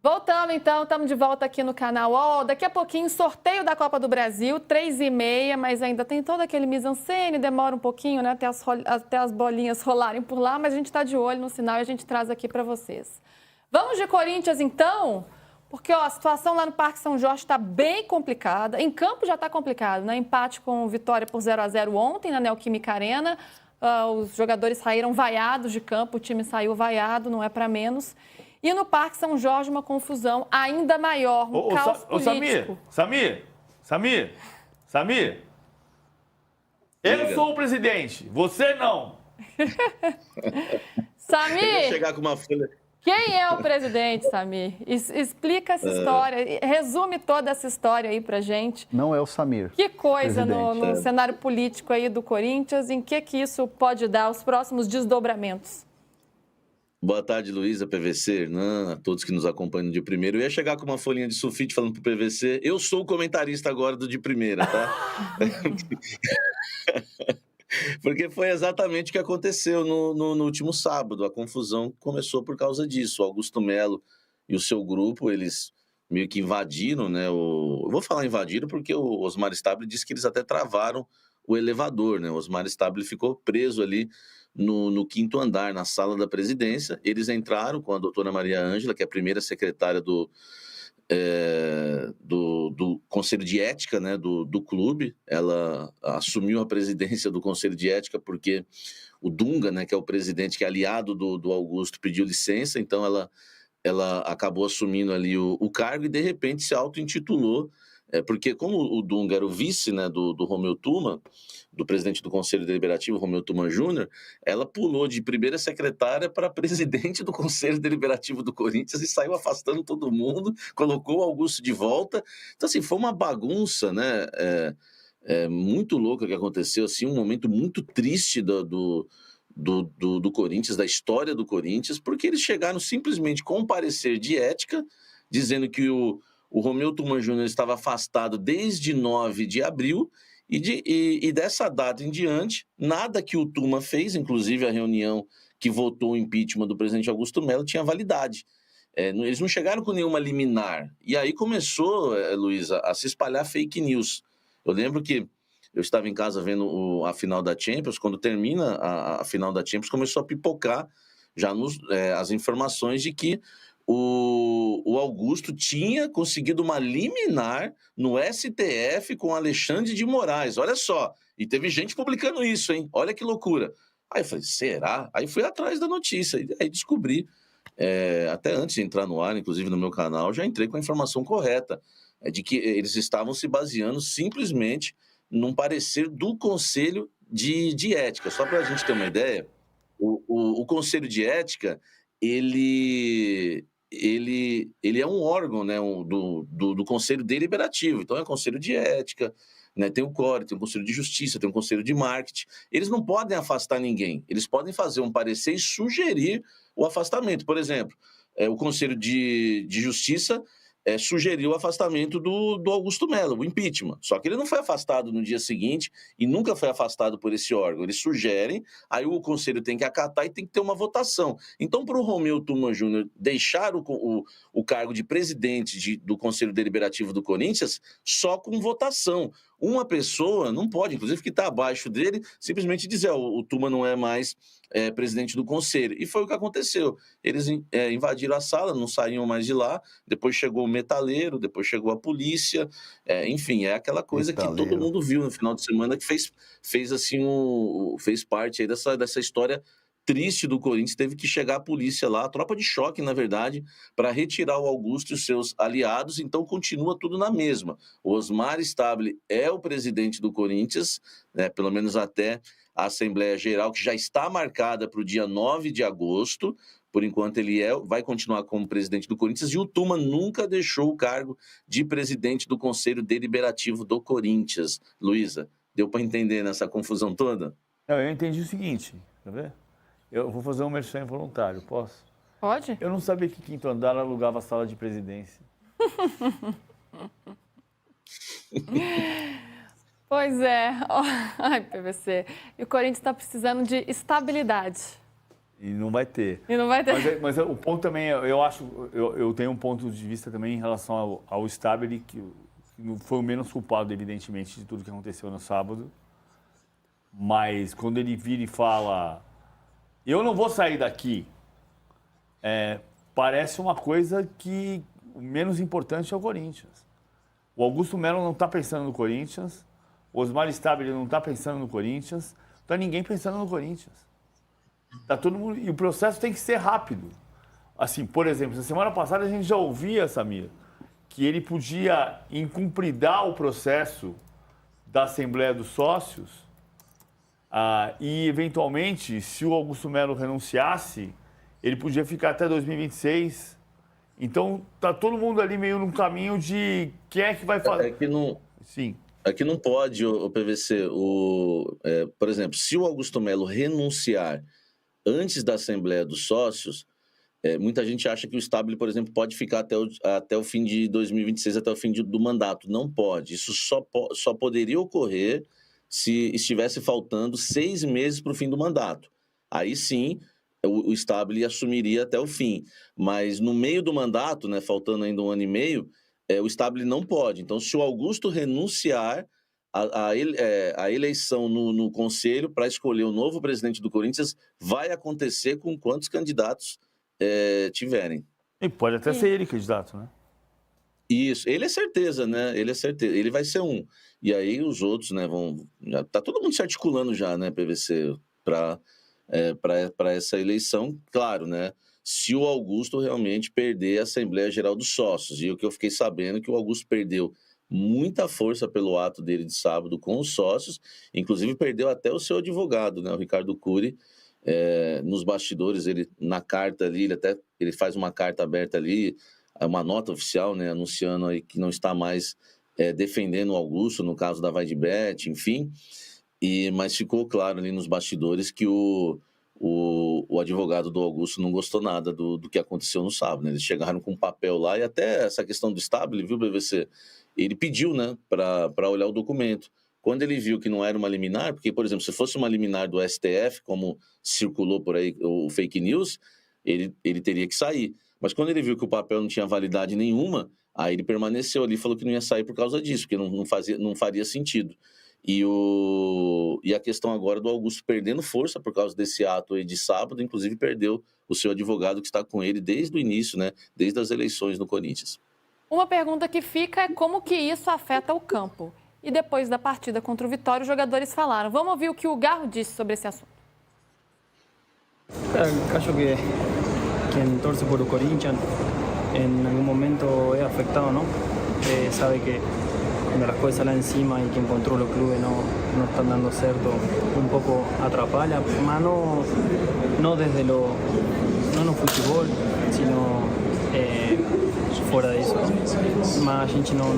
Voltamos então, estamos de volta aqui no canal. Daqui a pouquinho, sorteio da Copa do Brasil, 3h30, mas ainda tem todo aquele mise-en-scène, demora um pouquinho, né, até as bolinhas rolarem por lá, mas a gente está de olho no sinal e a gente traz aqui para vocês. Vamos de Corinthians então, porque a situação lá no Parque São Jorge está bem complicada. Em campo já está complicado, né? Empate com vitória por 0-0 ontem na Neoquímica Arena. Os jogadores saíram vaiados de campo, o time saiu vaiado, não é para menos. E no Parque São Jorge, uma confusão ainda maior, um caos político. Samir, eu sou o presidente, você não. Samir, eu vou chegar com uma folha. Quem é o presidente, Samir? Explica essa história, resume toda essa história aí pra gente. Não é o Samir. Que coisa no cenário político aí do Corinthians, em que isso pode dar os próximos desdobramentos? Boa tarde, Luísa, PVC, Hernan, a todos que nos acompanham de primeiro. Eu ia chegar com uma folhinha de sulfite falando pro PVC, eu sou o comentarista agora do de primeira, tá? Porque foi exatamente o que aconteceu no último sábado. A confusão começou por causa disso. O Augusto Melo e o seu grupo, eles meio que invadiram, né? Eu vou falar invadiram porque o Osmar Stabile disse que eles até travaram o elevador, né? O Osmar Stabile ficou preso ali no quinto andar, na sala da presidência. Eles entraram com a doutora Maria Ângela, que é a primeira secretária do Conselho de Ética, né, do clube. Ela assumiu a presidência do Conselho de Ética porque o Dunga, né, que é o presidente, que é aliado do Augusto, pediu licença, então ela acabou assumindo ali o cargo e de repente se auto-intitulou, porque como o Dunga era o vice, né, do Romeu Tuma, do presidente do Conselho Deliberativo, Romeu Tuma Júnior, ela pulou de primeira secretária para presidente do Conselho Deliberativo do Corinthians e saiu afastando todo mundo, colocou o Augusto de volta. Então, assim, foi uma bagunça, né? Muito louca que aconteceu, assim, um momento muito triste do Corinthians, da história do Corinthians, porque eles chegaram simplesmente com um parecer de ética, dizendo que o Romeu Tuma Júnior estava afastado desde 9 de abril, e dessa data em diante, nada que o Tuma fez, inclusive a reunião que votou o impeachment do presidente Augusto Melo, tinha validade. Eles não chegaram com nenhuma liminar. E aí começou, Luísa, a se espalhar fake news. Eu lembro que eu estava em casa vendo a final da Champions, quando termina a final da Champions, começou a pipocar já as informações de que o Augusto tinha conseguido uma liminar no STF com Alexandre de Moraes, olha só, e teve gente publicando isso, hein? Olha que loucura. Aí eu falei, será? Aí fui atrás da notícia, e aí descobri, até antes de entrar no ar, inclusive no meu canal, já entrei com a informação correta, de que eles estavam se baseando simplesmente num parecer do Conselho de Ética. Só para a gente ter uma ideia, o Conselho de Ética, ele é um órgão, né, do Conselho Deliberativo. Então, é o Conselho de Ética, né, tem o CORE, tem o Conselho de Justiça, tem o Conselho de Marketing. Eles não podem afastar ninguém. Eles podem fazer um parecer e sugerir o afastamento. Por exemplo, o Conselho de Justiça sugeriu o afastamento do Augusto Melo, o impeachment. Só que ele não foi afastado no dia seguinte e nunca foi afastado por esse órgão. Eles sugerem, aí o Conselho tem que acatar e tem que ter uma votação. Então, para o Romeu Tuma Júnior deixar o cargo de presidente do Conselho Deliberativo do Corinthians, só com votação. Uma pessoa não pode, inclusive que está abaixo dele, simplesmente dizer, o Tuma não é mais presidente do Conselho. E foi o que aconteceu. Eles invadiram a sala, não saíam mais de lá, depois chegou o metaleiro, depois chegou a polícia, enfim, é aquela coisa metaleiro que todo mundo viu no final de semana, que fez parte aí dessa história triste do Corinthians. Teve que chegar a polícia lá, a tropa de choque, na verdade, para retirar o Augusto e os seus aliados. Então continua tudo na mesma. O Osmar Stabile é o presidente do Corinthians, né, pelo menos até a Assembleia Geral, que já está marcada para o dia 9 de agosto. Por enquanto ele vai continuar como presidente do Corinthians, e o Tuma nunca deixou o cargo de presidente do Conselho Deliberativo do Corinthians. Luísa, deu para entender nessa confusão toda? Eu entendi o seguinte, tá vendo? Eu vou fazer um merchan involuntário, posso? Pode. Eu não sabia que quinto andar alugava a sala de presidência. Pois é. Ai, PVC. E o Corinthians está precisando de estabilidade. E não vai ter. E não vai ter. Mas o ponto também, eu tenho um ponto de vista também em relação ao Stabile, que foi o menos culpado, evidentemente, de tudo que aconteceu no sábado. Mas quando ele vira e fala, eu não vou sair daqui, parece uma coisa que o menos importante é o Corinthians. O Augusto Melo não está pensando no Corinthians, o Osmar Stabile não está pensando no Corinthians, não está ninguém pensando no Corinthians. Tá todo mundo, e o processo tem que ser rápido. Assim, por exemplo, na semana passada a gente já ouvia, Samir, que ele podia incumpridar o processo da Assembleia dos Sócios e, eventualmente, se o Augusto Melo renunciasse, ele podia ficar até 2026. Então, tá todo mundo ali meio num caminho de quem é que vai fazer. É que não... Sim. É que não pode, o PVC, por exemplo, se o Augusto Melo renunciar antes da Assembleia dos Sócios, muita gente acha que o Stabile, por exemplo, pode ficar até o fim de 2026, até o fim do mandato. Não pode. Isso só poderia ocorrer se estivesse faltando 6 meses para o fim do mandato. Aí sim, o Stabile assumiria até o fim. Mas no meio do mandato, né, faltando ainda 1 ano e meio, o Stabile não pode. Então, se o Augusto renunciar, a eleição no Conselho para escolher o novo presidente do Corinthians vai acontecer com quantos candidatos tiverem. E pode até ser ele candidato, né? Isso, ele é certeza, né? Ele é certeza, ele vai ser um. E aí os outros, né, tá todo mundo se articulando já, né, PVC, para essa eleição, claro, né? Se o Augusto realmente perder a Assembleia Geral dos Sócios. E o que eu fiquei sabendo é que o Augusto perdeu muita força pelo ato dele de sábado com os sócios, inclusive perdeu até o seu advogado, né, o Ricardo Cury, nos bastidores, ele na carta ali, ele faz uma carta aberta ali, uma nota oficial, né, anunciando aí que não está mais defendendo o Augusto, no caso da Vaidbet, enfim, mas ficou claro ali nos bastidores que o advogado do Augusto não gostou nada do que aconteceu no sábado, né? Eles chegaram com um papel lá, e até essa questão do Stabile, viu, BVC? Ele pediu, né, para olhar o documento. Quando ele viu que não era uma liminar, porque, por exemplo, se fosse uma liminar do STF, como circulou por aí o fake news, ele teria que sair. Mas quando ele viu que o papel não tinha validade nenhuma, aí ele permaneceu ali e falou que não ia sair por causa disso, porque não faria sentido. E a questão agora do Augusto perdendo força por causa desse ato aí de sábado, inclusive perdeu o seu advogado que está com ele desde o início, né, desde as eleições no Corinthians. Uma pergunta que fica é como que isso afeta o campo. E depois da partida contra o Vitória, os jogadores falaram. Vamos ouvir o que o Garro disse sobre esse assunto. Acho que quien torce por el Corinthians en algún momento es afectado, ¿no? Sabe que cuando las cosas salen encima y quien controla los clubes no están dando certo, un poco atrapalha, mas no desde no no futebol, sino fora disso. Mas a gente não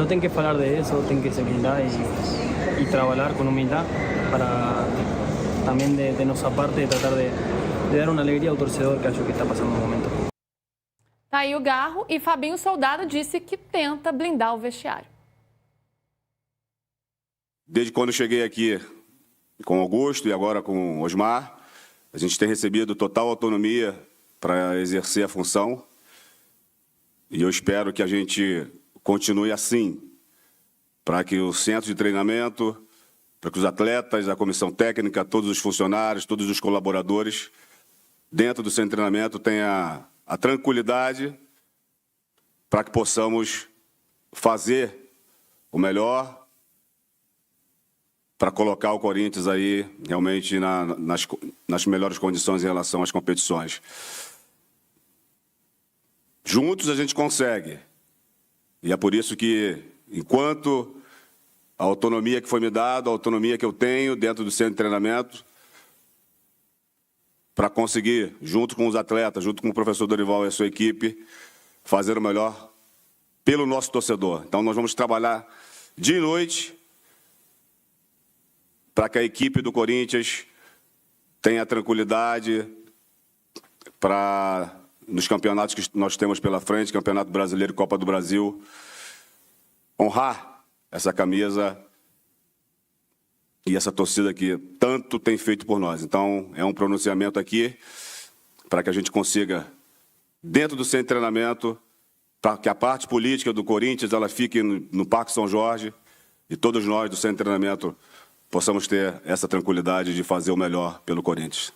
tem que falar de isso, tem que se blindar e trabalhar com humildade para também de nossa parte tratar de dar uma alegria ao torcedor que acho que está passando no momento. Tá aí o Garro e Fabinho Soldado disse que tenta blindar o vestiário. Desde quando cheguei aqui com Augusto e agora com Osmar, a gente tem recebido total autonomia para exercer a função e eu espero que a gente continue assim, para que o centro de treinamento, para que os atletas, a comissão técnica, todos os funcionários, todos os colaboradores dentro do centro de treinamento tenham a tranquilidade para que possamos fazer o melhor para colocar o Corinthians aí realmente nas melhores condições em relação às competições. Juntos a gente consegue. E é por isso que, enquanto a autonomia que foi me dada, a autonomia que eu tenho dentro do centro de treinamento, para conseguir, junto com os atletas, junto com o professor Dorival e a sua equipe, fazer o melhor pelo nosso torcedor. Então nós vamos trabalhar dia e noite para que a equipe do Corinthians tenha tranquilidade para, nos campeonatos que nós temos pela frente, Campeonato Brasileiro e Copa do Brasil, honrar essa camisa e essa torcida que tanto tem feito por nós. Então, é um pronunciamento aqui para que a gente consiga, dentro do centro de treinamento, para que a parte política do Corinthians ela fique no Parque São Jorge e todos nós do centro de treinamento possamos ter essa tranquilidade de fazer o melhor pelo Corinthians.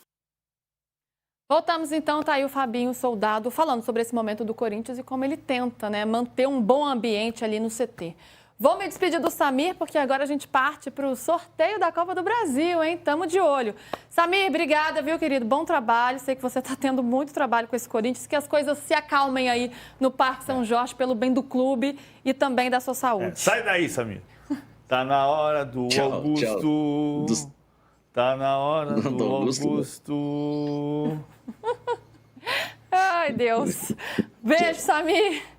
Voltamos então, tá aí o Fabinho Soldado falando sobre esse momento do Corinthians e como ele tenta, né, manter um bom ambiente ali no CT. Vou me despedir do Samir, porque agora a gente parte para o sorteio da Copa do Brasil, hein? Tamo de olho. Samir, obrigada, viu, querido? Bom trabalho. Sei que você está tendo muito trabalho com esse Corinthians, que as coisas se acalmem aí no Parque São Jorge pelo bem do clube e também da sua saúde. Sai daí, Samir. Tá na hora do Augusto. Tchau. Tá na hora do Augusto. Augusto. Ai, Deus. Beijo, Samir.